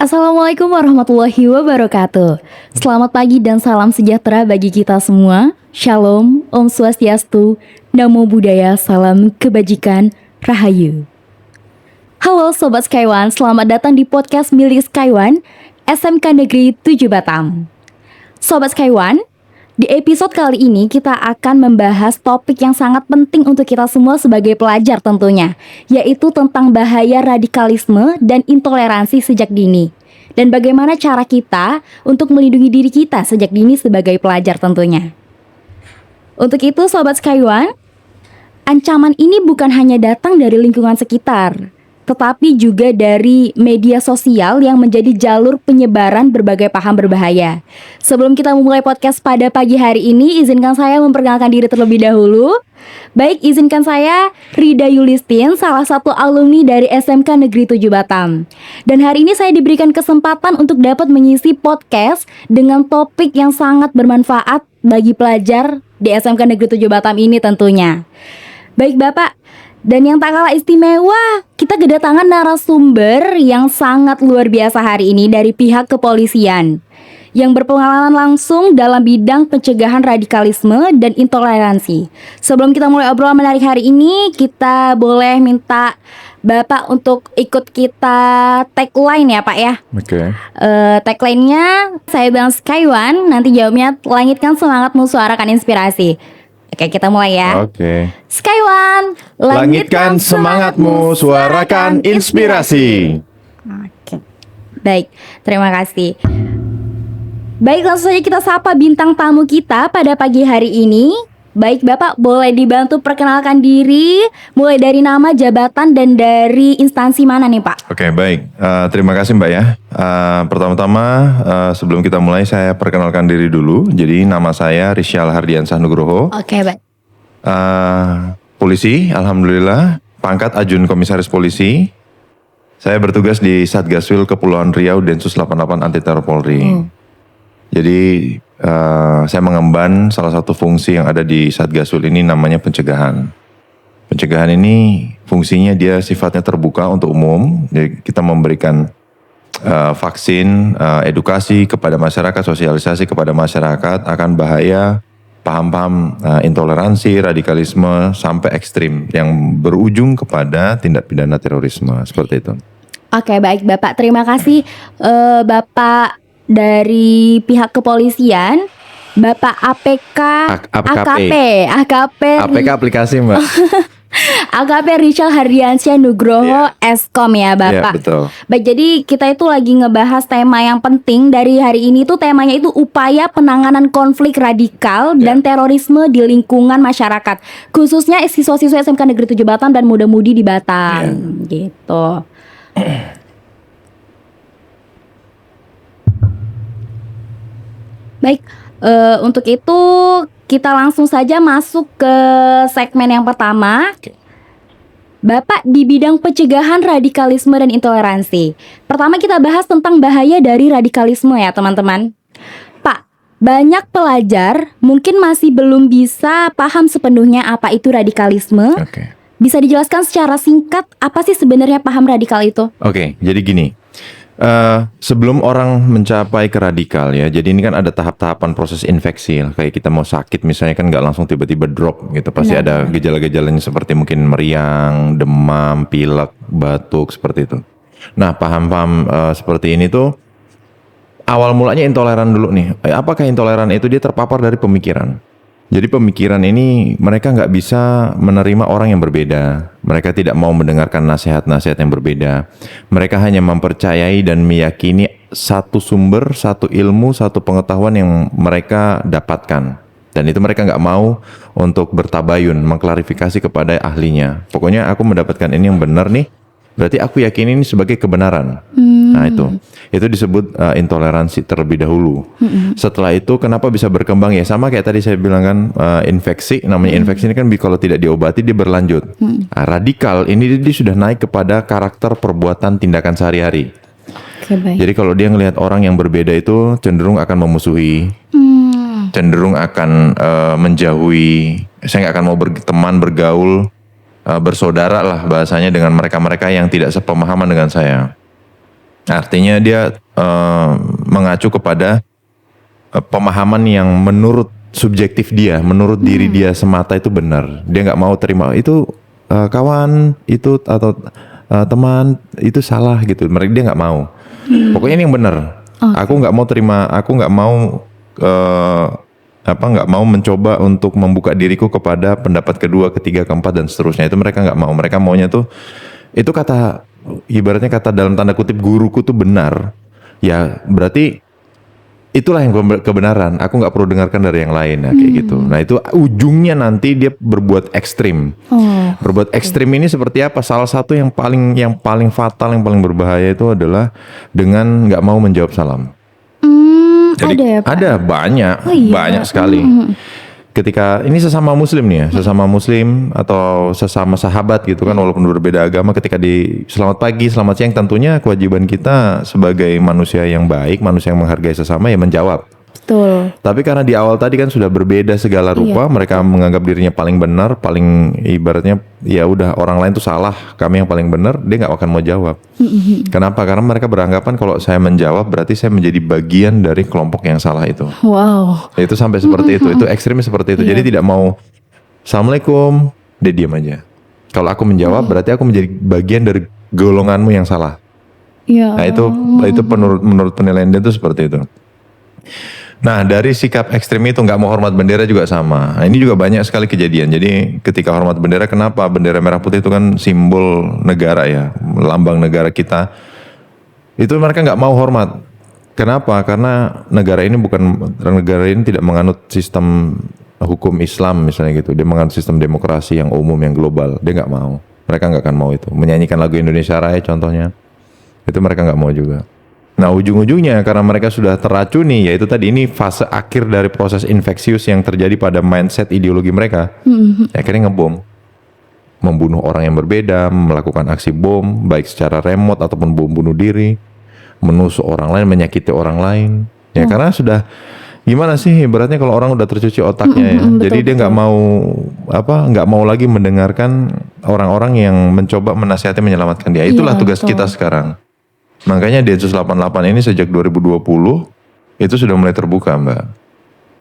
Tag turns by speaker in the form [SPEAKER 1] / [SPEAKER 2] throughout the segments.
[SPEAKER 1] Assalamualaikum warahmatullahi wabarakatuh. Selamat pagi dan salam sejahtera bagi kita semua. Shalom, Om Swastiastu, Namo Buddhaya, salam kebajikan, Rahayu. Halo Sobat Skyone, selamat datang di podcast milik Skyone, SMK Negeri 7 Batam. Sobat Skyone, di episode kali ini kita akan membahas topik yang sangat penting untuk kita semua sebagai pelajar tentunya, yaitu tentang bahaya radikalisme dan intoleransi sejak dini. Dan bagaimana cara kita untuk melindungi diri kita sejak dini sebagai pelajar tentunya. Untuk itu Sobat Skyone, ancaman ini bukan hanya datang dari lingkungan sekitar, tetapi juga dari media sosial yang menjadi jalur penyebaran berbagai paham berbahaya. Sebelum kita memulai podcast pada pagi hari ini, izinkan saya memperkenalkan diri terlebih dahulu. Baik, izinkan saya Rida Yulistin, salah satu alumni dari SMK Negeri 7 Batam. Dan hari ini saya diberikan kesempatan untuk dapat mengisi podcast dengan topik yang sangat bermanfaat bagi pelajar di SMK Negeri 7 Batam ini tentunya. Baik Bapak, dan yang tak kalah istimewa, kita kedatangan narasumber yang sangat luar biasa hari ini dari pihak kepolisian yang berpengalaman langsung dalam bidang pencegahan radikalisme dan intoleransi. Sebelum kita mulai obrolan menarik hari ini, kita boleh minta Bapak untuk ikut kita tagline ya Pak ya.
[SPEAKER 2] Oke.
[SPEAKER 1] Tagline-nya saya bilang Skyone, nanti jawabnya langitkan semangatmu, suarakan inspirasi. Oke, kita mulai ya.
[SPEAKER 2] Oke.
[SPEAKER 1] Skyone,
[SPEAKER 2] Langitkan semangatmu, suarakan inspirasi.
[SPEAKER 1] Oke. Baik, terima kasih. Baik, langsung saja kita sapa bintang tamu kita pada pagi hari ini. Baik, Bapak boleh dibantu perkenalkan diri, mulai dari nama, jabatan, dan dari instansi mana nih Pak?
[SPEAKER 2] Oke, baik. Terima kasih Mbak ya. Pertama-tama sebelum kita mulai saya perkenalkan diri dulu. Jadi nama saya Risyal Hardiansah Nugroho.
[SPEAKER 1] Oke, baik.
[SPEAKER 2] Polisi, alhamdulillah. Pangkat Ajun Komisaris Polisi. Saya bertugas di Satgaswil Kepulauan Riau Densus 88 Anti Teror Polri. Jadi saya mengemban salah satu fungsi yang ada di Satgaswil ini namanya pencegahan. Pencegahan ini fungsinya dia sifatnya terbuka untuk umum. Jadi kita memberikan vaksin, edukasi kepada masyarakat, sosialisasi kepada masyarakat akan bahaya paham-paham intoleransi, radikalisme sampai ekstrim yang berujung kepada tindak pidana terorisme seperti itu.
[SPEAKER 1] Oke, baik Bapak. Terima kasih Bapak dari pihak kepolisian, Bapak APK,
[SPEAKER 2] APK aplikasi Mbak.
[SPEAKER 1] AKP Risyal Hardiansyah Nugroho, Eskom ya Bapak.
[SPEAKER 2] Iya, betul.
[SPEAKER 1] Baik, jadi kita itu lagi ngebahas tema yang penting dari hari ini tuh temanya itu upaya penanganan konflik radikal dan terorisme di lingkungan masyarakat, khususnya siswa-siswa SMK Negeri 7 Batam dan muda-mudi di Batam, gitu. Baik, untuk itu kita langsung saja masuk ke segmen yang pertama. Bapak di bidang pencegahan radikalisme dan intoleransi. Pertama kita bahas tentang bahaya dari radikalisme ya teman-teman. Pak, banyak pelajar mungkin masih belum bisa paham sepenuhnya apa itu radikalisme.
[SPEAKER 2] Oke.
[SPEAKER 1] Bisa dijelaskan secara singkat apa sih sebenarnya paham radikal itu?
[SPEAKER 2] Oke, jadi gini. Sebelum orang mencapai ke radikal ya, jadi ini kan ada tahap-tahapan proses infeksi lah. Kayak kita mau sakit misalnya kan nggak langsung tiba-tiba drop gitu. Pasti ada gejala-gejalanya seperti mungkin meriang, demam, pilek, batuk seperti itu. Nah paham-paham seperti ini tuh awal mulanya intoleran dulu nih. Apakah intoleran itu dia terpapar dari pemikiran? Jadi pemikiran ini mereka nggak bisa menerima orang yang berbeda. Mereka tidak mau mendengarkan nasihat-nasihat yang berbeda. Mereka hanya mempercayai dan meyakini satu sumber, satu ilmu, satu pengetahuan yang mereka dapatkan. Dan itu mereka nggak mau untuk bertabayun, mengklarifikasi kepada ahlinya. Pokoknya aku mendapatkan ini yang benar nih, berarti aku yakin ini sebagai kebenaran. Nah itu disebut intoleransi terlebih dahulu. Setelah itu kenapa bisa berkembang ya sama kayak tadi saya bilang kan infeksi, namanya infeksi ini kan kalau tidak diobati dia berlanjut. Nah, radikal ini dia sudah naik kepada karakter perbuatan tindakan sehari-hari. Jadi kalau dia ngelihat orang yang berbeda itu cenderung akan memusuhi, cenderung akan menjauhi. Saya nggak akan mau berteman, bergaul, bersaudara lah bahasanya dengan mereka-mereka yang tidak sepemahaman dengan saya. Artinya dia mengacu kepada pemahaman yang menurut subjektif dia, menurut diri dia semata itu benar. Dia nggak mau terima itu kawan itu atau teman itu salah gitu. Mereka dia nggak mau. Pokoknya ini yang benar. Aku nggak mau terima. Aku nggak mau nggak mau mencoba untuk membuka diriku kepada pendapat kedua, ketiga, keempat dan seterusnya. Itu mereka nggak mau. Mereka maunya tuh itu kata ibaratnya kata dalam tanda kutip guruku tuh benar. Ya berarti itulah yang kebenaran. Aku nggak perlu dengarkan dari yang lain ya, kayak gitu. Nah itu ujungnya nanti dia berbuat ekstrim. Berbuat ekstrim ini seperti apa? Salah satu yang paling fatal, yang paling berbahaya itu adalah dengan nggak mau menjawab salam. Jadi
[SPEAKER 1] ada ya, Pak?
[SPEAKER 2] ada banyak sekali. Ketika ini sesama muslim nih ya, sesama muslim atau sesama sahabat gitu kan, walaupun berbeda agama, ketika di selamat pagi, selamat siang, tentunya kewajiban kita sebagai manusia yang baik, manusia yang menghargai sesama ya menjawab.
[SPEAKER 1] Betul.
[SPEAKER 2] Tapi karena di awal tadi kan sudah berbeda segala rupa, mereka menganggap dirinya paling benar, paling ibaratnya ya udah orang lain tuh salah, kami yang paling benar, dia nggak akan mau jawab. Kenapa? Karena mereka beranggapan kalau saya menjawab berarti saya menjadi bagian dari kelompok yang salah itu.
[SPEAKER 1] Wow.
[SPEAKER 2] Itu sampai seperti itu ekstrimnya seperti itu. Jadi tidak mau Assalamualaikum, dia diam aja. Kalau aku menjawab berarti aku menjadi bagian dari golonganmu yang salah.
[SPEAKER 1] Ya.
[SPEAKER 2] Nah itu menurut penilaian dia itu seperti itu. Nah dari sikap ekstrim itu nggak mau hormat bendera juga sama. Nah, ini juga banyak sekali kejadian. Jadi ketika hormat bendera, kenapa bendera merah putih itu kan simbol negara ya, lambang negara kita. Itu mereka nggak mau hormat. Kenapa? Karena negara ini tidak menganut sistem hukum Islam misalnya gitu. Dia menganut sistem demokrasi yang umum, yang global. Dia nggak mau. Mereka nggak akan mau itu. Menyanyikan lagu Indonesia Raya contohnya, itu mereka nggak mau juga. Nah ujung-ujungnya karena mereka sudah teracuni, yaitu tadi ini fase akhir dari proses infeksius yang terjadi pada mindset ideologi mereka. Akhirnya ngebom, membunuh orang yang berbeda, melakukan aksi bom, baik secara remote ataupun bom bunuh diri, menusuk orang lain, menyakiti orang lain. Ya karena sudah gimana sih ibaratnya kalau orang udah tercuci otaknya ya. Jadi dia nggak mau lagi mendengarkan orang-orang yang mencoba menasihati, menyelamatkan dia. Itulah tugas kita sekarang. Makanya Densus 88 ini sejak 2020 itu sudah mulai terbuka, Mbak.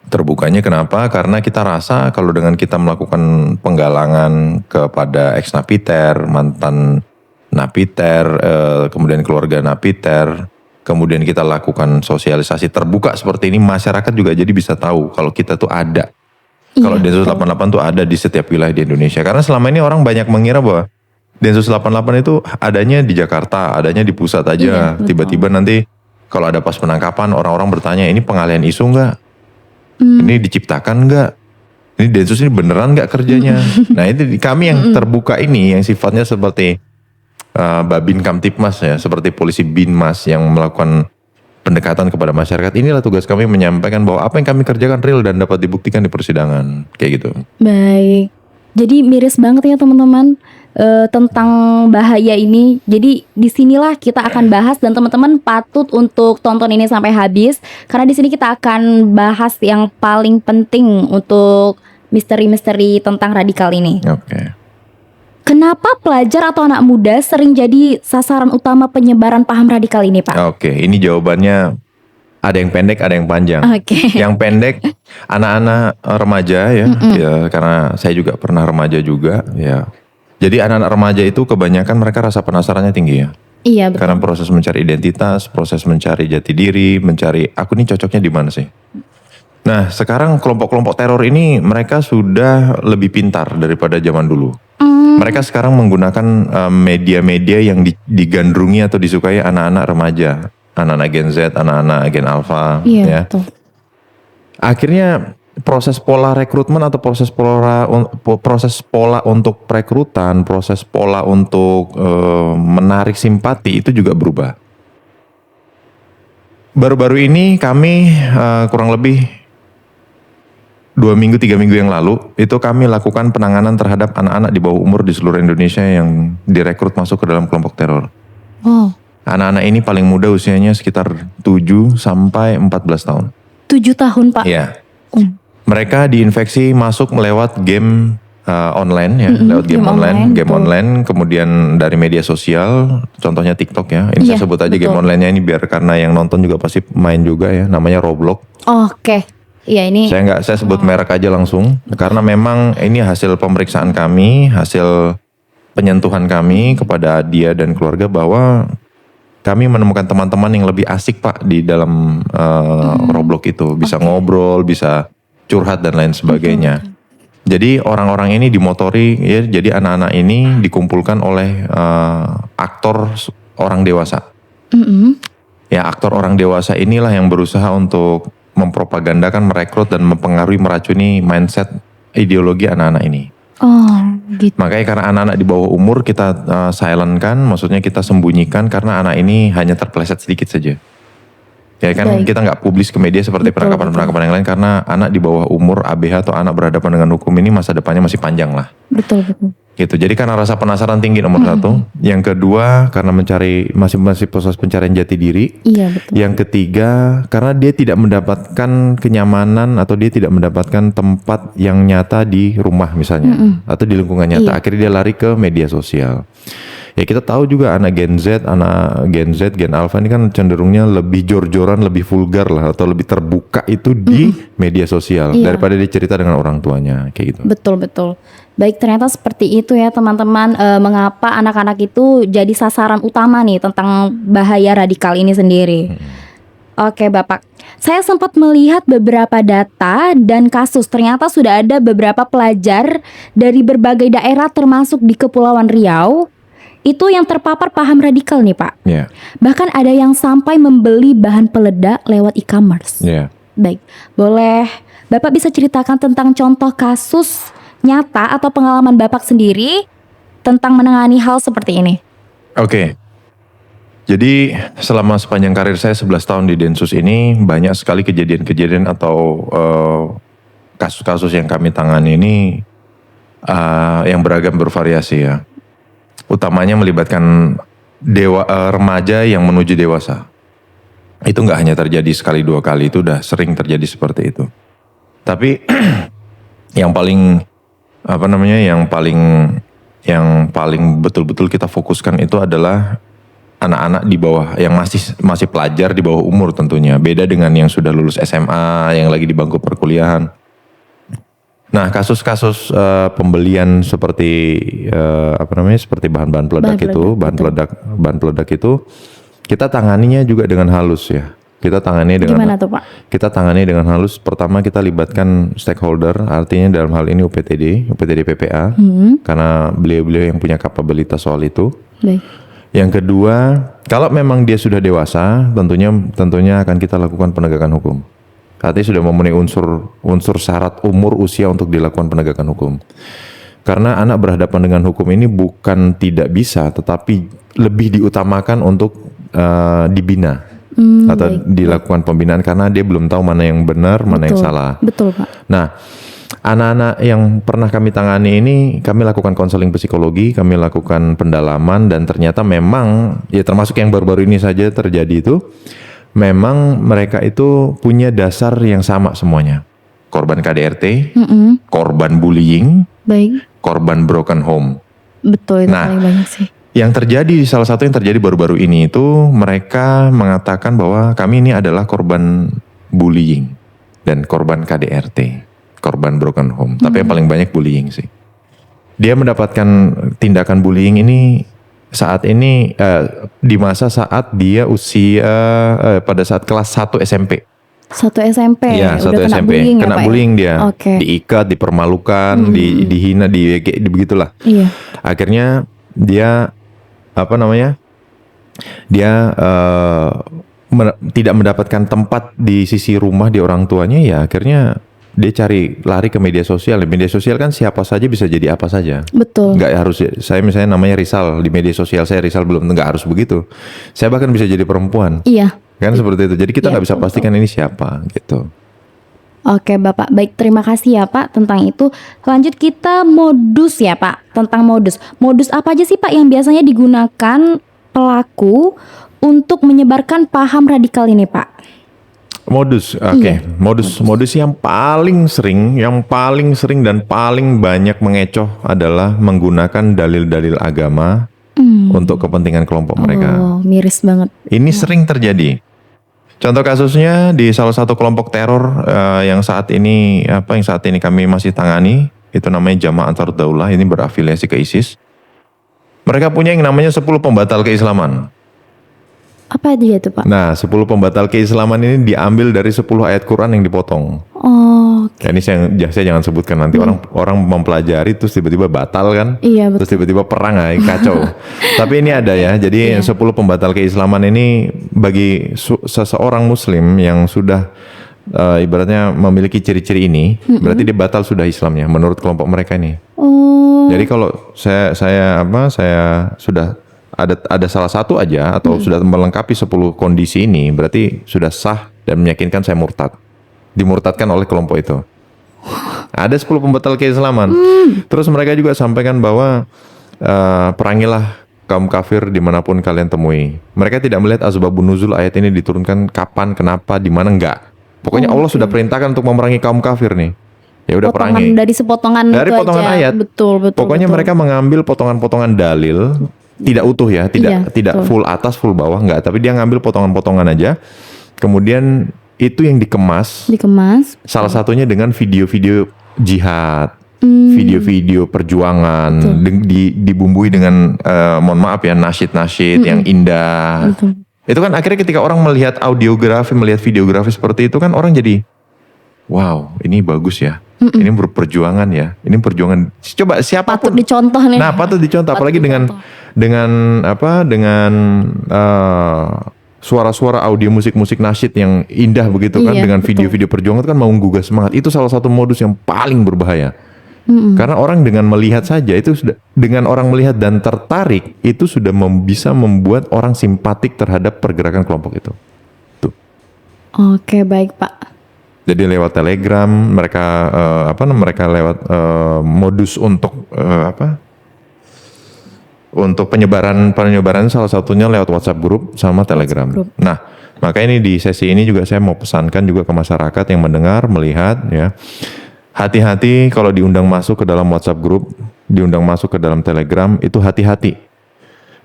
[SPEAKER 2] Terbukanya kenapa? Karena kita rasa kalau dengan kita melakukan penggalangan kepada ex-napiter, mantan napiter, kemudian keluarga napiter, kemudian kita lakukan sosialisasi terbuka seperti ini, masyarakat juga jadi bisa tahu kalau kita tuh ada. Kalau Densus 88 tuh ada di setiap wilayah di Indonesia. Karena selama ini orang banyak mengira bahwa Densus 88 itu adanya di Jakarta, adanya di pusat aja. Tiba-tiba nanti kalau ada pas penangkapan orang-orang bertanya, ini pengalihan isu nggak? Ini diciptakan nggak? Ini Densus ini beneran nggak kerjanya? Nah itu kami yang terbuka ini, yang sifatnya seperti Babin Kamtipmas ya, seperti polisi Binmas yang melakukan pendekatan kepada masyarakat. Inilah tugas kami menyampaikan bahwa apa yang kami kerjakan real dan dapat dibuktikan di persidangan, kayak gitu.
[SPEAKER 1] Baik. Jadi miris banget ya teman-teman tentang bahaya ini. Jadi disinilah kita akan bahas dan teman-teman patut untuk tonton ini sampai habis karena di sini kita akan bahas yang paling penting untuk misteri-misteri tentang radikal ini.
[SPEAKER 2] Oke.
[SPEAKER 1] Kenapa pelajar atau anak muda sering jadi sasaran utama penyebaran paham radikal ini, Pak?
[SPEAKER 2] Oke, ini jawabannya ada yang pendek, ada yang panjang. Yang pendek anak-anak remaja ya, ya karena saya juga pernah remaja juga ya. Jadi anak-anak remaja itu kebanyakan mereka rasa penasarannya tinggi ya.
[SPEAKER 1] Iya betul.
[SPEAKER 2] Karena proses mencari identitas, proses mencari jati diri, mencari aku ini cocoknya di mana sih. Nah sekarang kelompok-kelompok teror ini mereka sudah lebih pintar daripada zaman dulu. Mereka sekarang menggunakan media-media yang digandrungi atau disukai anak-anak remaja. Anak-anak Gen Z, anak-anak Gen Alpha.
[SPEAKER 1] Iya
[SPEAKER 2] ya.
[SPEAKER 1] betul.
[SPEAKER 2] Akhirnya proses pola rekrutmen atau proses pola untuk perekrutan, proses pola untuk menarik simpati itu juga berubah. Baru-baru ini kami kurang lebih 2 minggu 3 minggu yang lalu itu kami lakukan penanganan terhadap anak-anak di bawah umur di seluruh Indonesia yang direkrut masuk ke dalam kelompok teror.
[SPEAKER 1] Oh.
[SPEAKER 2] Anak-anak ini paling muda usianya sekitar 7 sampai 14 tahun.
[SPEAKER 1] 7 tahun, Pak?
[SPEAKER 2] Iya. Mereka diinfeksi masuk melewat game online ya, lewat game online, kemudian dari media sosial, contohnya TikTok ya. Ini
[SPEAKER 1] Iya,
[SPEAKER 2] saya sebut aja
[SPEAKER 1] betul.
[SPEAKER 2] game online-nya ini biar karena yang nonton juga pasti main juga ya, namanya Roblox.
[SPEAKER 1] Oke. Iya ini.
[SPEAKER 2] Saya sebut merek aja langsung karena memang ini hasil pemeriksaan kami, hasil penyentuhan kami kepada dia dan keluarga bahwa kami menemukan teman-teman yang lebih asik Pak di dalam Roblox itu, bisa ngobrol, bisa curhat dan lain sebagainya. Jadi orang-orang ini dimotori ya, jadi anak-anak ini dikumpulkan oleh aktor orang dewasa. Ya, aktor orang dewasa inilah yang berusaha untuk mempropagandakan, merekrut dan mempengaruhi, meracuni mindset ideologi anak-anak ini.
[SPEAKER 1] Oh gitu.
[SPEAKER 2] Makanya karena anak-anak di bawah umur kita silent kan, maksudnya kita sembunyikan karena anak ini hanya terpeleset sedikit saja. Ya kan
[SPEAKER 1] Baik.
[SPEAKER 2] kita nggak publis ke media seperti
[SPEAKER 1] Betul,
[SPEAKER 2] penangkapan-penangkapan yang lain karena anak di bawah umur ABH atau anak berhadapan dengan hukum ini masa depannya masih panjang lah.
[SPEAKER 1] Betul.
[SPEAKER 2] Gitu. Jadi karena rasa penasaran tinggi nomor satu. Yang kedua karena mencari masih proses pencarian jati diri.
[SPEAKER 1] Iya betul.
[SPEAKER 2] Yang ketiga karena dia tidak mendapatkan kenyamanan atau dia tidak mendapatkan tempat yang nyata di rumah misalnya atau di lingkungan nyata.
[SPEAKER 1] Iya.
[SPEAKER 2] Akhirnya dia lari ke media sosial. Ya kita tahu juga anak Gen Z, Gen Alpha ini kan cenderungnya lebih jor-joran, lebih vulgar lah atau lebih terbuka itu di media sosial
[SPEAKER 1] Iya.
[SPEAKER 2] daripada dia cerita dengan orang tuanya kayak gitu.
[SPEAKER 1] Betul. Baik, ternyata seperti itu ya teman-teman. Mengapa anak-anak itu jadi sasaran utama nih tentang bahaya radikal ini sendiri. Oke Bapak, saya sempat melihat beberapa data dan kasus. Ternyata sudah ada beberapa pelajar dari berbagai daerah termasuk di Kepulauan Riau itu yang terpapar paham radikal nih Pak.
[SPEAKER 2] Ya,
[SPEAKER 1] Bahkan ada yang sampai membeli bahan peledak lewat e-commerce.
[SPEAKER 2] ya.
[SPEAKER 1] Baik, boleh Bapak bisa ceritakan tentang contoh kasus nyata atau pengalaman Bapak sendiri tentang menangani hal seperti ini?
[SPEAKER 2] Oke. Jadi selama sepanjang karir saya 11 tahun di Densus ini banyak sekali kejadian-kejadian atau kasus-kasus yang kami tangani ini yang beragam bervariasi ya. Utamanya melibatkan remaja yang menuju dewasa. Itu nggak hanya terjadi sekali dua kali, itu udah sering terjadi seperti itu. Tapi yang paling yang paling betul-betul kita fokuskan itu adalah anak-anak di bawah yang masih pelajar di bawah umur tentunya. Beda dengan yang sudah lulus SMA, yang lagi di bangku perkuliahan. Nah, kasus-kasus pembelian seperti seperti bahan-bahan peledak bahan peledak itu kita tanganinya juga dengan halus ya. Kita tangani
[SPEAKER 1] Gimana tuh Pak?
[SPEAKER 2] Kita tangani dengan halus. Pertama kita libatkan stakeholder, artinya dalam hal ini UPTD PPA, karena beliau-beliau yang punya kapabilitas soal itu.
[SPEAKER 1] Baik.
[SPEAKER 2] Yang kedua, kalau memang dia sudah dewasa, tentunya akan kita lakukan penegakan hukum. Artinya sudah memenuhi unsur syarat umur usia untuk dilakukan penegakan hukum. Karena anak berhadapan dengan hukum ini bukan tidak bisa, tetapi lebih diutamakan untuk dibina atau dilakukan pembinaan karena dia belum tahu mana yang benar, mana yang salah.
[SPEAKER 1] Betul Pak.
[SPEAKER 2] Nah, anak-anak yang pernah kami tangani ini kami lakukan konseling psikologi, kami lakukan pendalaman dan ternyata memang ya termasuk yang baru-baru ini saja terjadi itu. Memang mereka itu punya dasar yang sama semuanya. Korban KDRT, korban bullying,
[SPEAKER 1] Baik.
[SPEAKER 2] korban broken home.
[SPEAKER 1] Betul itu
[SPEAKER 2] Nah,
[SPEAKER 1] paling banyak sih.
[SPEAKER 2] Salah satu yang terjadi baru-baru ini itu mereka mengatakan bahwa kami ini adalah korban bullying dan korban KDRT, korban broken home. Tapi yang paling banyak bullying sih. Dia mendapatkan tindakan bullying ini saat ini di masa saat dia pada saat kelas 1 SMP.
[SPEAKER 1] Satu SMP.
[SPEAKER 2] Iya,
[SPEAKER 1] udah
[SPEAKER 2] satu
[SPEAKER 1] kena
[SPEAKER 2] SMP.
[SPEAKER 1] bullying ya
[SPEAKER 2] Kena
[SPEAKER 1] Pak?
[SPEAKER 2] bullying dia.
[SPEAKER 1] Oke.
[SPEAKER 2] Diikat, dipermalukan, dihina, begitulah.
[SPEAKER 1] Iya.
[SPEAKER 2] Akhirnya dia dia tidak mendapatkan tempat di sisi rumah di orang tuanya, ya akhirnya dia lari ke media sosial. Di media sosial kan siapa saja bisa jadi apa saja.
[SPEAKER 1] Betul.
[SPEAKER 2] Nggak harus, saya misalnya namanya Rizal, di media sosial saya Rizal belum, nggak harus begitu. Saya bahkan bisa jadi perempuan.
[SPEAKER 1] Iya.
[SPEAKER 2] Kan seperti itu. Jadi kita
[SPEAKER 1] Iya,
[SPEAKER 2] nggak bisa
[SPEAKER 1] betul.
[SPEAKER 2] pastikan ini siapa gitu.
[SPEAKER 1] Oke Bapak, baik, terima kasih ya Pak tentang itu. Lanjut kita modus ya Pak, tentang modus. Modus apa aja sih Pak yang biasanya digunakan pelaku untuk menyebarkan paham radikal ini Pak?
[SPEAKER 2] Modus,
[SPEAKER 1] Iya.
[SPEAKER 2] modus yang paling sering dan paling banyak mengecoh adalah menggunakan dalil-dalil agama untuk kepentingan kelompok mereka.
[SPEAKER 1] Oh, miris banget.
[SPEAKER 2] Ini sering terjadi. Contoh kasusnya di salah satu kelompok teror yang saat ini kami masih tangani, itu namanya Jamaah Ansarud Daulah, ini berafiliasi ke ISIS. Mereka punya yang namanya 10 pembatal keislaman.
[SPEAKER 1] Apa dia tuh, Pak?
[SPEAKER 2] Nah, 10 pembatal keislaman ini diambil dari 10 ayat Quran yang dipotong.
[SPEAKER 1] Oh,
[SPEAKER 2] Ya, ini saya jangan sebutkan nanti orang mempelajari terus tiba-tiba batal kan.
[SPEAKER 1] iya betul.
[SPEAKER 2] Terus tiba-tiba perang kacau. Tapi ini ada ya. Jadi 10 pembatal keislaman ini bagi seseorang muslim yang sudah ibaratnya memiliki ciri-ciri ini, berarti dia batal sudah Islamnya menurut kelompok mereka ini.
[SPEAKER 1] Oh,
[SPEAKER 2] Jadi kalau saya sudah ada salah satu aja atau sudah melengkapi 10 kondisi ini, berarti sudah sah dan meyakinkan saya murtad. Dimurtadkan oleh kelompok itu. Ada 10 pembatal keislaman. Terus mereka juga sampaikan bahwa perangilah kaum kafir dimanapun kalian temui. Mereka tidak melihat asbabun nuzul ayat ini diturunkan kapan, kenapa, di mana, enggak. Pokoknya Allah sudah perintahkan untuk memerangi kaum kafir nih. Ya udah perangi.
[SPEAKER 1] dari sepotongan
[SPEAKER 2] Dari
[SPEAKER 1] itu
[SPEAKER 2] potongan
[SPEAKER 1] aja.
[SPEAKER 2] ayat.
[SPEAKER 1] Betul.
[SPEAKER 2] Pokoknya mereka mengambil potongan-potongan dalil, tidak utuh ya, tidak
[SPEAKER 1] betul.
[SPEAKER 2] full atas, full bawah, enggak. Tapi dia ngambil potongan-potongan aja. Kemudian itu yang dikemas. Salah satunya dengan video-video jihad, video-video perjuangan, dibumbui dengan, mohon maaf ya, nasyid-nasyid yang indah.
[SPEAKER 1] Betul.
[SPEAKER 2] Itu kan akhirnya ketika orang melihat audiografi, melihat videografi seperti itu kan orang jadi, wow, ini bagus ya. Ini perjuangan ya. Ini perjuangan. Coba siapapun.
[SPEAKER 1] Patut dicontoh nih.
[SPEAKER 2] Nah, patut dicontoh. Apalagi dengan suara-suara audio musik-musik nasyid yang indah begitu kan,
[SPEAKER 1] Iya,
[SPEAKER 2] dengan
[SPEAKER 1] betul.
[SPEAKER 2] video-video perjuangan itu kan mau menggugah semangat. Itu salah satu modus yang paling berbahaya. Karena orang dengan melihat saja itu sudah, dengan orang melihat dan tertarik itu sudah bisa membuat orang simpatik terhadap pergerakan kelompok itu. Tuh.
[SPEAKER 1] Oke, baik, Pak.
[SPEAKER 2] Jadi lewat Telegram mereka lewat modus untuk untuk penyebaran salah satunya lewat WhatsApp group sama Telegram. Nah, maka ini di sesi ini juga saya mau pesankan juga ke masyarakat yang mendengar, melihat ya. Hati-hati kalau diundang masuk ke dalam WhatsApp group, diundang masuk ke dalam Telegram, itu hati-hati.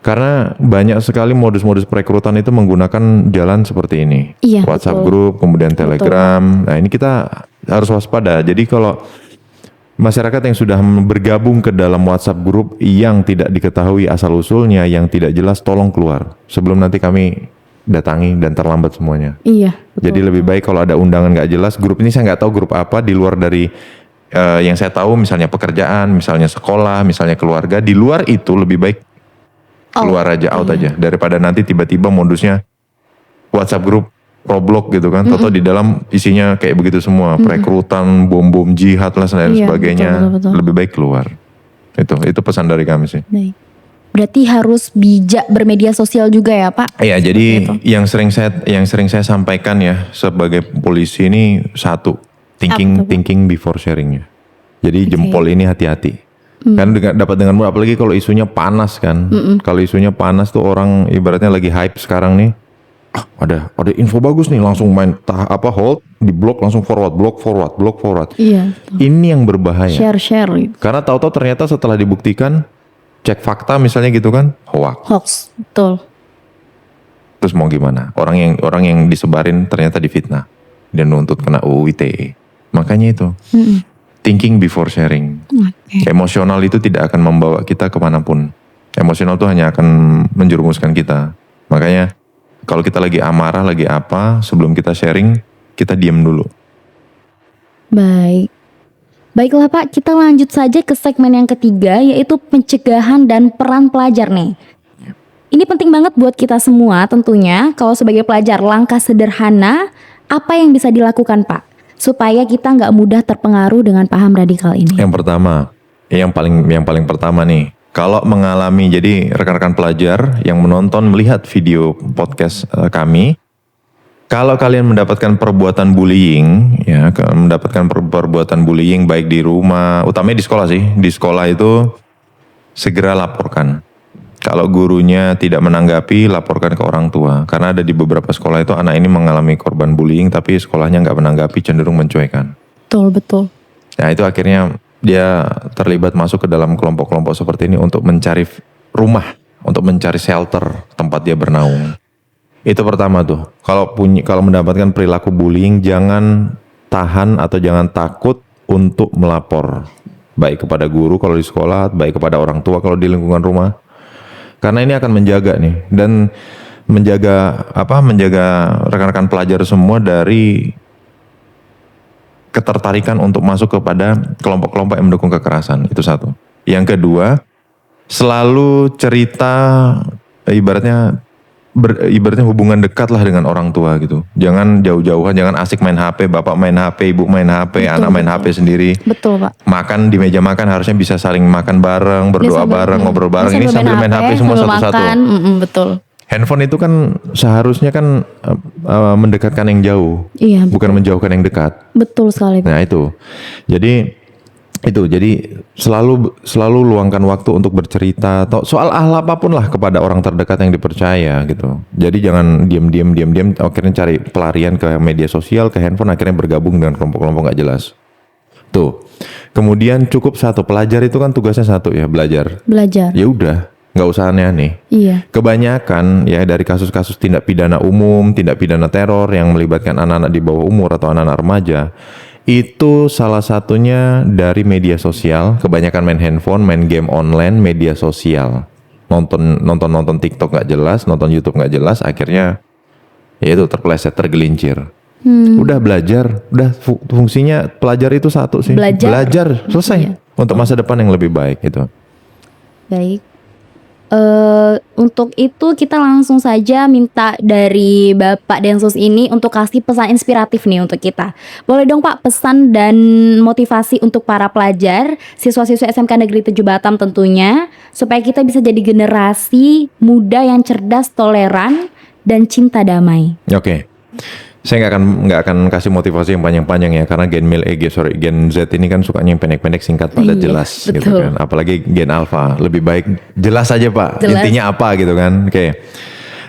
[SPEAKER 2] Karena banyak sekali modus-modus perekrutan itu menggunakan jalan seperti ini.
[SPEAKER 1] Iya,
[SPEAKER 2] WhatsApp
[SPEAKER 1] betul.
[SPEAKER 2] group, kemudian Telegram. Nah, ini kita harus waspada. Jadi kalau masyarakat yang sudah bergabung ke dalam WhatsApp group yang tidak diketahui asal-usulnya, yang tidak jelas, tolong keluar. Sebelum nanti kami datangi dan terlambat semuanya.
[SPEAKER 1] Iya, betul.
[SPEAKER 2] Jadi lebih baik kalau ada undangan nggak jelas, grup ini saya nggak tahu grup apa, di luar dari yang saya tahu misalnya pekerjaan, misalnya sekolah, misalnya keluarga, di luar itu lebih baik keluar aja, out aja, daripada nanti tiba-tiba modusnya WhatsApp grup Roblox gitu kan, atau di dalam isinya kayak begitu semua, perekrutan, bom-bom jihad lah dan
[SPEAKER 1] Iya,
[SPEAKER 2] sebagainya,
[SPEAKER 1] betul.
[SPEAKER 2] lebih baik keluar. Itu pesan dari kami sih.
[SPEAKER 1] Baik. Berarti harus bijak bermedia sosial juga ya, Pak?
[SPEAKER 2] Iya, jadi
[SPEAKER 1] itu.
[SPEAKER 2] yang sering saya sampaikan ya sebagai polisi ini satu, thinking before sharingnya. Jadi jempol ini hati-hati. Kan dapat dengan mudah, apalagi kalau isunya panas kan. Kalau isunya panas tuh orang ibaratnya lagi hype sekarang nih. Ada info bagus nih, langsung main hold, di blok langsung blok forward.
[SPEAKER 1] Iya.
[SPEAKER 2] Ini yang berbahaya.
[SPEAKER 1] Share gitu.
[SPEAKER 2] Karena tahu-tahu ternyata setelah dibuktikan, cek fakta misalnya gitu kan,
[SPEAKER 1] Hoax, betul.
[SPEAKER 2] Terus mau gimana? Orang yang disebarin ternyata difitnah dan nuntut kena UU ITE. Makanya itu, thinking before sharing.
[SPEAKER 1] Oke.
[SPEAKER 2] Emosional itu tidak akan membawa kita kemanapun. Emosional itu hanya akan menjerumuskan kita. Makanya kalau kita lagi amarah, lagi apa, sebelum kita sharing, kita diam dulu.
[SPEAKER 1] Baik. Baiklah Pak, kita lanjut saja ke segmen yang ketiga, yaitu pencegahan dan peran pelajar nih. Ini penting banget buat kita semua tentunya. Kalau sebagai pelajar, langkah sederhana apa yang bisa dilakukan Pak, supaya kita nggak mudah terpengaruh dengan paham radikal ini?
[SPEAKER 2] Yang pertama, yang paling pertama nih, kalau mengalami, jadi rekan-rekan pelajar yang menonton, melihat video podcast kami, kalau kalian mendapatkan perbuatan bullying, ya, mendapatkan perbuatan bullying baik di rumah, utamanya di sekolah sih, di sekolah itu segera laporkan. Kalau gurunya tidak menanggapi, laporkan ke orang tua. Karena ada di beberapa sekolah itu anak ini mengalami korban bullying, tapi sekolahnya nggak menanggapi, cenderung mencuekan.
[SPEAKER 1] Betul.
[SPEAKER 2] Nah itu akhirnya dia terlibat masuk ke dalam kelompok-kelompok seperti ini untuk mencari rumah, untuk mencari shelter tempat dia bernaung. Itu pertama tuh. Kalau mendapatkan perilaku bullying, jangan tahan atau jangan takut untuk melapor. Baik kepada guru kalau di sekolah, baik kepada orang tua kalau di lingkungan rumah. Karena ini akan menjaga nih, dan menjaga rekan-rekan pelajar semua dari ketertarikan untuk masuk kepada kelompok-kelompok yang mendukung kekerasan. Itu satu. Yang kedua, selalu cerita ibaratnya hubungan dekat lah dengan orang tua gitu. Jangan jauh-jauhan, jangan asik main HP, bapak main HP, ibu main HP, anak main HP sendiri.
[SPEAKER 1] Betul, Pak.
[SPEAKER 2] Makan di meja makan harusnya bisa saling makan bareng, berdoa bareng, ngobrol bareng. Ini sambil main HP semua satu-satu.
[SPEAKER 1] Betul.
[SPEAKER 2] Handphone itu kan seharusnya kan mendekatkan yang jauh,
[SPEAKER 1] Iya,
[SPEAKER 2] bukan menjauhkan yang dekat.
[SPEAKER 1] Betul sekali, Pak.
[SPEAKER 2] Nah itu, jadi selalu luangkan waktu untuk bercerita atau soal hal apapun lah kepada orang terdekat yang dipercaya gitu. Jadi jangan diam, akhirnya cari pelarian ke media sosial, ke handphone, akhirnya bergabung dengan kelompok-kelompok nggak jelas. Tuh, kemudian cukup satu, pelajar itu kan tugasnya satu ya, belajar. Ya udah, nggak usah aneh-aneh.
[SPEAKER 1] Iya.
[SPEAKER 2] Kebanyakan ya dari kasus-kasus tindak pidana umum, tindak pidana teror yang melibatkan anak-anak di bawah umur atau anak-anak remaja, itu salah satunya dari media sosial. Kebanyakan main handphone, main game online, media sosial, nonton TikTok nggak jelas, nonton YouTube nggak jelas, akhirnya ya itu terpeleset, tergelincir. Udah belajar, udah fungsinya pelajar itu satu sih, belajar selesai.
[SPEAKER 1] Iya.
[SPEAKER 2] Untuk masa depan yang lebih baik gitu.
[SPEAKER 1] Baik. Untuk itu kita langsung saja minta dari Bapak Densus ini untuk kasih pesan inspiratif nih untuk kita. Boleh dong Pak, pesan dan motivasi untuk para pelajar, siswa-siswa SMK Negeri 7 Batam tentunya, supaya kita bisa jadi generasi muda yang cerdas, toleran, dan cinta damai.
[SPEAKER 2] Oke. Saya nggak akan kasih motivasi yang panjang-panjang ya, karena Gen Z ini kan sukanya yang pendek-pendek, singkat, padat, jelas
[SPEAKER 1] betul.
[SPEAKER 2] gitu kan. Apalagi Gen Alpha, lebih baik jelas aja Pak,
[SPEAKER 1] Jelas.
[SPEAKER 2] intinya apa gitu kan. Oke.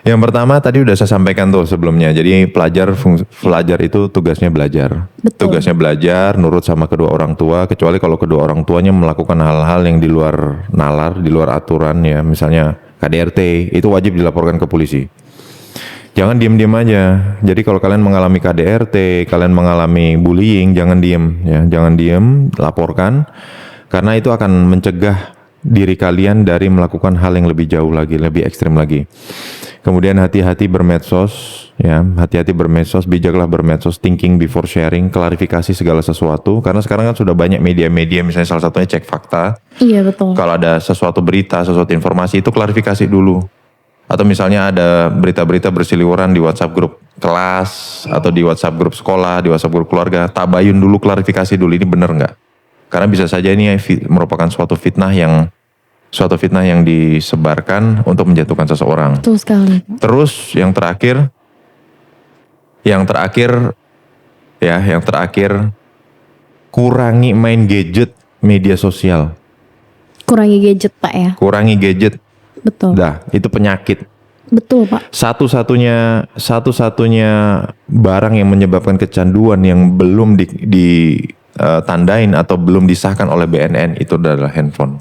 [SPEAKER 2] Yang pertama tadi udah saya sampaikan tuh sebelumnya. Jadi pelajar itu tugasnya belajar.
[SPEAKER 1] Betul.
[SPEAKER 2] Tugasnya belajar, nurut sama kedua orang tua, kecuali kalau kedua orang tuanya melakukan hal-hal yang di luar nalar, di luar aturan ya, misalnya KDRT, itu wajib dilaporkan ke polisi. Jangan diem-diem aja. Jadi kalau kalian mengalami KDRT, kalian mengalami bullying, jangan diem ya, jangan diem, laporkan, karena itu akan mencegah diri kalian dari melakukan hal yang lebih jauh lagi, lebih ekstrim lagi. Kemudian hati-hati bermedsos, ya, hati-hati bermedsos, bijaklah bermedsos, thinking before sharing, klarifikasi segala sesuatu, karena sekarang kan sudah banyak media-media, misalnya salah satunya Cek Fakta.
[SPEAKER 1] Iya betul.
[SPEAKER 2] Kalau ada sesuatu berita, sesuatu informasi itu klarifikasi dulu. Atau misalnya ada berita-berita berseliweran di WhatsApp grup kelas atau di WhatsApp grup sekolah, di WhatsApp grup keluarga, tabayun dulu, klarifikasi dulu, ini benar nggak? Karena bisa saja ini merupakan suatu fitnah yang disebarkan untuk menjatuhkan seseorang.
[SPEAKER 1] Betul sekali.
[SPEAKER 2] Terus yang terakhir kurangi main gadget media sosial.
[SPEAKER 1] Kurangi gadget Pak ya.
[SPEAKER 2] Kurangi gadget.
[SPEAKER 1] Betul.
[SPEAKER 2] Dah, itu penyakit.
[SPEAKER 1] Betul Pak.
[SPEAKER 2] Satu-satunya barang yang menyebabkan kecanduan yang belum ditandain atau belum disahkan oleh BNN itu adalah handphone.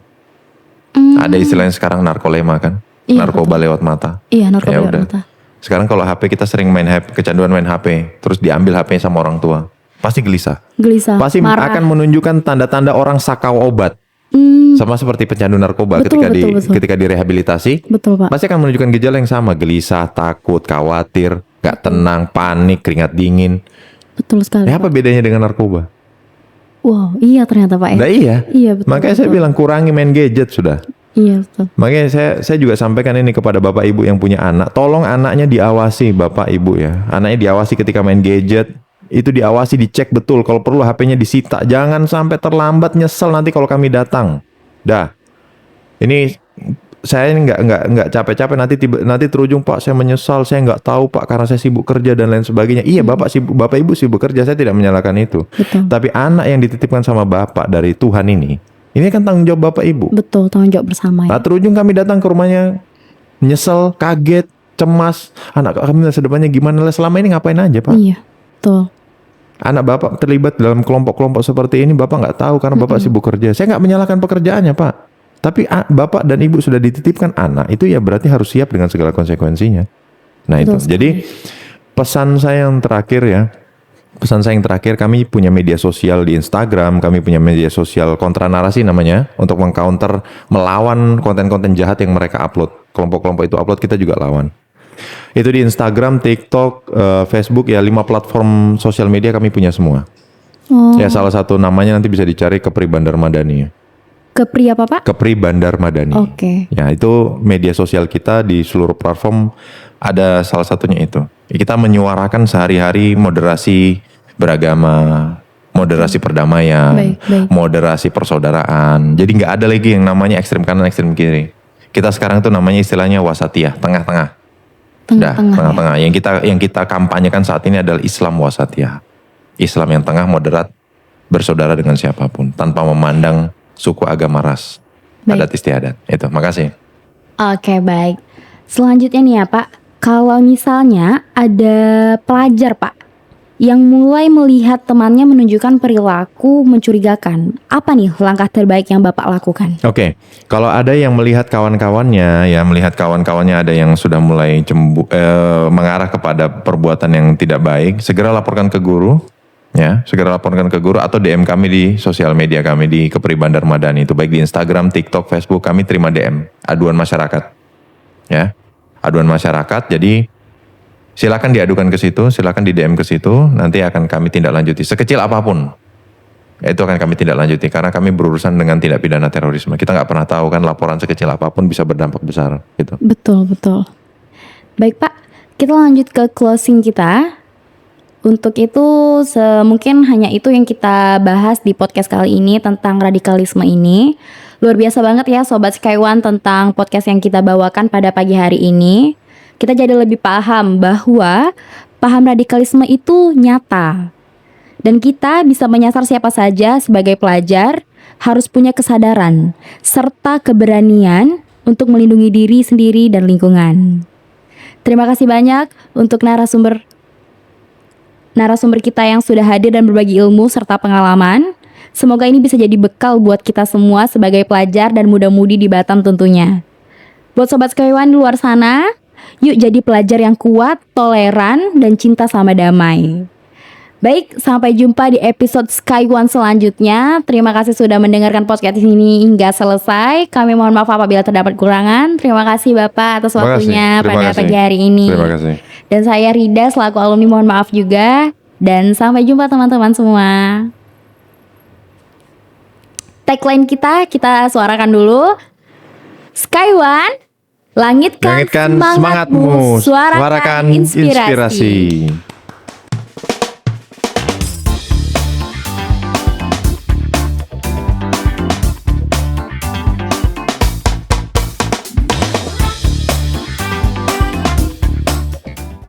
[SPEAKER 2] Ada istilahnya sekarang narkolema kan,
[SPEAKER 1] Iya,
[SPEAKER 2] narkoba lewat mata.
[SPEAKER 1] Iya, narkoba
[SPEAKER 2] Ya
[SPEAKER 1] lewat
[SPEAKER 2] udah.
[SPEAKER 1] mata.
[SPEAKER 2] Sekarang kalau HP kita sering kecanduan main HP, terus diambil HP-nya sama orang tua, pasti gelisah. Pasti
[SPEAKER 1] marah.
[SPEAKER 2] akan menunjukkan tanda-tanda orang sakau obat. Sama seperti pecandu narkoba
[SPEAKER 1] Betul.
[SPEAKER 2] ketika direhabilitasi,
[SPEAKER 1] Betul Pak.
[SPEAKER 2] pasti akan menunjukkan gejala yang sama, gelisah, takut, khawatir, gak tenang, panik, keringat dingin.
[SPEAKER 1] Betul sekali.
[SPEAKER 2] Apa bedanya dengan narkoba?
[SPEAKER 1] Wow, iya ternyata Pak ya.
[SPEAKER 2] Nah iya.
[SPEAKER 1] Iya betul.
[SPEAKER 2] Makanya saya bilang kurangi main gadget sudah.
[SPEAKER 1] Iya betul.
[SPEAKER 2] Makanya saya juga sampaikan ini kepada bapak ibu yang punya anak, tolong anaknya diawasi bapak ibu ya. Anaknya diawasi ketika main gadget. Itu diawasi, dicek betul, kalau perlu HP-nya disita, jangan sampai terlambat, nyesel nanti kalau kami datang. Dah, ini saya nggak capek-capek nanti terujung Pak saya menyesal, saya nggak tahu Pak karena saya sibuk kerja dan lain sebagainya. Iya bapak ibu sibuk kerja, saya tidak menyalahkan itu.
[SPEAKER 1] Betul.
[SPEAKER 2] Tapi anak yang dititipkan sama bapak dari Tuhan ini Ini kan tanggung jawab bapak ibu.
[SPEAKER 1] Betul, tanggung jawab bersama ya.
[SPEAKER 2] Tak terujung kami datang ke rumahnya, nyesel, kaget, cemas. Anak kami masa depannya gimana lah, selama ini ngapain aja pak?
[SPEAKER 1] Iya, betul.
[SPEAKER 2] Anak bapak terlibat dalam kelompok-kelompok seperti ini, bapak nggak tahu karena bapak sibuk kerja. Saya nggak menyalahkan pekerjaannya pak. Tapi bapak dan ibu sudah dititipkan anak, itu ya berarti harus siap dengan segala konsekuensinya. Nah
[SPEAKER 1] Betul
[SPEAKER 2] itu. Jadi pesan saya yang terakhir, kami punya media sosial di Instagram, kami punya media sosial kontra narasi namanya, untuk mengcounter, melawan konten-konten jahat yang mereka upload. Kelompok-kelompok itu upload, kita juga lawan. Itu di Instagram, TikTok, Facebook, ya 5 platform sosial media kami punya semua.
[SPEAKER 1] Oh,
[SPEAKER 2] Ya salah satu namanya nanti bisa dicari Kepri Bandar Madani.
[SPEAKER 1] Kepri apa Pak?
[SPEAKER 2] Kepri Bandar Madani.
[SPEAKER 1] Oke.
[SPEAKER 2] Ya itu media sosial kita di seluruh platform, ada salah satunya itu. Kita menyuarakan sehari-hari moderasi beragama, moderasi perdamaian,
[SPEAKER 1] Baik.
[SPEAKER 2] moderasi persaudaraan. Jadi nggak ada lagi yang namanya ekstrem kanan, ekstrem kiri. Kita sekarang tuh namanya istilahnya wasatiyah, tengah-tengah. Tengah-tengah. Yang kita kampanyekan saat ini adalah Islam wasatiyah. Islam yang tengah, moderat, bersaudara dengan siapapun, tanpa memandang suku, agama, ras, adat istiadat. Itu, makasih.
[SPEAKER 1] Oke, baik. Selanjutnya nih ya Pak, kalau misalnya ada pelajar Pak yang mulai melihat temannya menunjukkan perilaku mencurigakan, apa nih langkah terbaik yang Bapak lakukan?
[SPEAKER 2] Oke, kalau ada yang melihat kawan-kawannya, ada yang sudah mulai mengarah kepada perbuatan yang tidak baik, segera laporkan ke guru. Ya, segera laporkan ke guru atau DM kami di sosial media kami di Kepri Bandar Madani, itu baik di Instagram, TikTok, Facebook, kami terima DM, aduan masyarakat. Ya, aduan masyarakat. Jadi silakan diadukan ke situ, silakan di DM ke situ, nanti akan kami tindak lanjuti sekecil apapun. Itu akan kami tindak lanjuti karena kami berurusan dengan tindak pidana terorisme. Kita nggak pernah tahu kan, laporan sekecil apapun bisa berdampak besar gitu.
[SPEAKER 1] Betul. Baik Pak, kita lanjut ke closing kita. Untuk itu mungkin hanya itu yang kita bahas di podcast kali ini tentang radikalisme ini. Luar biasa banget ya Sobat Skyone tentang podcast yang kita bawakan pada pagi hari ini. Kita jadi lebih paham bahwa paham radikalisme itu nyata. Dan kita bisa menyasar siapa saja sebagai pelajar, harus punya kesadaran serta keberanian untuk melindungi diri sendiri dan lingkungan. Terima kasih banyak untuk narasumber kita yang sudah hadir dan berbagi ilmu serta pengalaman. Semoga ini bisa jadi bekal buat kita semua sebagai pelajar dan muda-mudi di Batam tentunya. Buat Sobat Skyone di luar sana, yuk jadi pelajar yang kuat, toleran, dan cinta sama damai. Baik, sampai jumpa di episode Skyone selanjutnya. Terima kasih sudah mendengarkan podcast ini hingga selesai. Kami mohon maaf apabila terdapat kekurangan. Terima kasih Bapak atas waktunya pada pagi hari ini.
[SPEAKER 2] Terima kasih.
[SPEAKER 1] Dan saya Rida selaku alumni mohon maaf juga. Dan sampai jumpa teman-teman semua. Tagline kita suarakan dulu. Skyone, langitkan semangatmu, suarakan inspirasi.